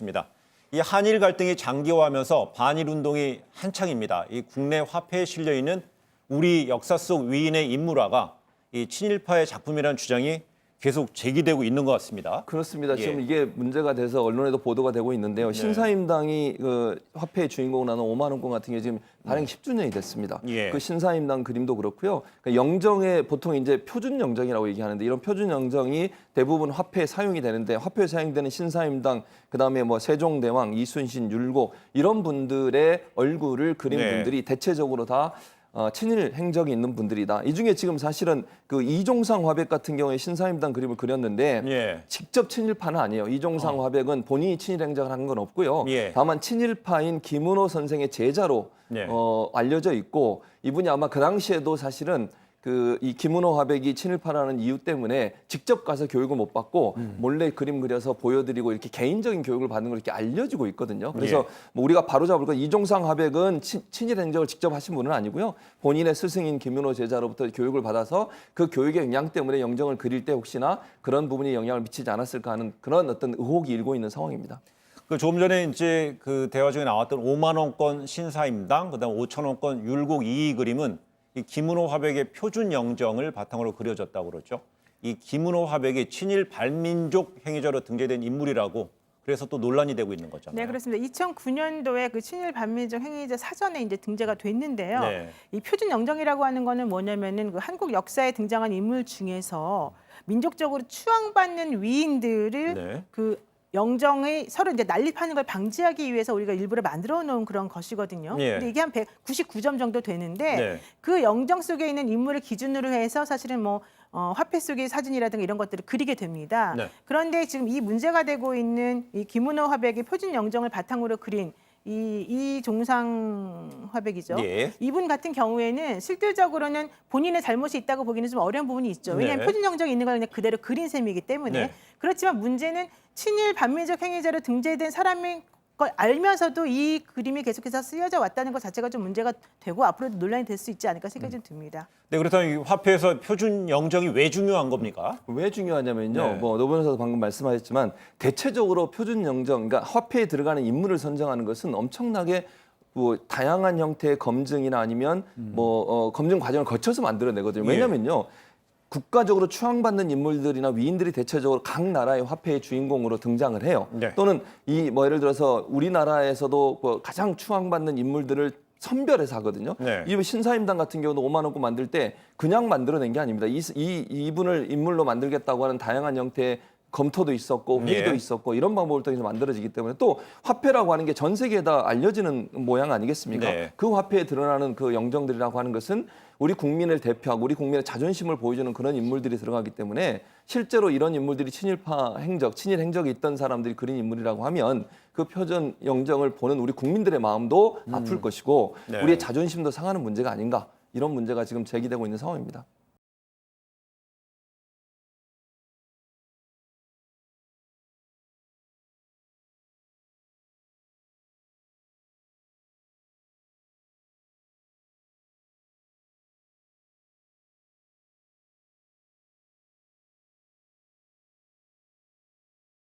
시작됐습니다. 이 한일 갈등이 장기화하면서 반일 운동이 한창입니다. 이 국내 화폐에 실려 있는 우리 역사 속 위인의 인물화가 이 친일파의 작품이라는 주장이 계속 제기되고 있는 것 같습니다. 그렇습니다. 예. 지금 이게 문제가 돼서 언론에도 보도가 되고 있는데요. 네. 신사임당이 그 화폐의 주인공을 하는 5만 원권 같은 게 지금 발행 10주년이 됐습니다. 예. 그 신사임당 그림도 그렇고요. 그러니까 영정에 보통 이제 표준 영정이라고 얘기하는데 이런 표준 영정이 대부분 화폐에 사용이 되는데 화폐에 사용되는 신사임당 그다음에 뭐 세종대왕, 이순신, 율곡 이런 분들의 얼굴을 그린 네. 분들이 대체적으로 다 친일 행적이 있는 분들이다. 이 중에 지금 사실은 그 이종상 화백 같은 경우에 신사임당 그림을 그렸는데 예. 직접 친일파는 아니에요. 이종상 화백은 본인이 친일 행적을 한 건 없고요. 예. 다만 친일파인 김은호 선생의 제자로 네. 알려져 있고 이분이 아마 그 당시에도 사실은 그 이 김은호 화백이 친일파라는 이유 때문에 직접 가서 교육을 못 받고 몰래 그림 그려서 보여드리고 이렇게 개인적인 교육을 받는 걸 이렇게 알려지고 있거든요. 그래서 예. 뭐 우리가 바로잡을 건 이종상 화백은 친일 행적을 직접 하신 분은 아니고요. 본인의 스승인 김은호 제자로부터 교육을 받아서 그 교육의 영향 때문에 영정을 그릴 때 혹시나 그런 부분이 영향을 미치지 않았을까 하는 그런 어떤 의혹이 일고 있는 상황입니다. 그 조금 전에 이제 그 대화 중에 나왔던 5만 원권 신사임당, 그다음 5천 원권 율곡 이이 그림은 이 김은호 화백의 표준 영정을 바탕으로 그려졌다고 그러죠. 이 김은호 화백이 친일 반민족 행위자로 등재된 인물이라고 그래서 또 논란이 되고 있는 거잖아요. 네, 그렇습니다. 2009년도에 그 친일 반민족 행위자 사전에 이제 등재가 됐는데요. 네. 이 표준 영정이라고 하는 거는 뭐냐면은 그 한국 역사에 등장한 인물 중에서 민족적으로 추앙받는 위인들을 네. 그 영정의 서로 이제 난립하는 걸 방지하기 위해서 우리가 일부러 만들어 놓은 그런 것이거든요. 예. 근데 이게 한 199점 정도 되는데 네. 그 영정 속에 있는 인물을 기준으로 해서 사실은 뭐 화폐 속의 사진이라든가 이런 것들을 그리게 됩니다. 네. 그런데 지금 이 문제가 되고 있는 이 김은호 화백의 표준 영정을 바탕으로 그린 이종상 화백이죠. 예. 이분 같은 경우에는 실질적으로는 본인의 잘못이 있다고 보기는 좀 어려운 부분이 있죠. 왜냐하면 네. 표준 영정이 있는 걸 그냥 그대로 그린 셈이기 때문에. 네. 그렇지만 문제는 친일 반민족 행위자로 등재된 사람인 걸 알면서도 이 그림이 계속해서 쓰여져 왔다는 것 자체가 좀 문제가 되고 앞으로도 논란이 될 수 있지 않을까 생각이 좀 듭니다. 네, 그렇다면 이 화폐에서 표준 영정이 왜 중요한 겁니까? 왜 중요하냐면요. 네. 뭐 노 변호사도 방금 말씀하셨지만 대체적으로 표준 영정, 그러니까 화폐에 들어가는 인물을 선정하는 것은 엄청나게 뭐 다양한 형태의 검증이나 아니면 검증 과정을 거쳐서 만들어내거든요. 예. 왜냐면요. 국가적으로 추앙받는 인물들이나 위인들이 대체적으로 각 나라의 화폐의 주인공으로 등장을 해요. 네. 또는 이 뭐 예를 들어서 우리나라에서도 뭐 가장 추앙받는 인물들을 선별해서 하거든요. 네. 이 신사임당 같은 경우도 5만 원권 만들 때 그냥 만들어낸 게 아닙니다. 이분을 인물로 만들겠다고 하는 다양한 형태의 검토도 있었고 회의도 예. 있었고 이런 방법을 통해서 만들어지기 때문에 또 화폐라고 하는 게 전 세계에 다 알려지는 모양 아니겠습니까? 네. 그 화폐에 드러나는 그 영정들이라고 하는 것은 우리 국민을 대표하고 우리 국민의 자존심을 보여주는 그런 인물들이 들어가기 때문에 실제로 이런 인물들이 친일파 행적, 친일 행적이 있던 사람들이 그린 인물이라고 하면 그 표준 영정을 보는 우리 국민들의 마음도 아플 것이고 네. 우리의 자존심도 상하는 문제가 아닌가 이런 문제가 지금 제기되고 있는 상황입니다.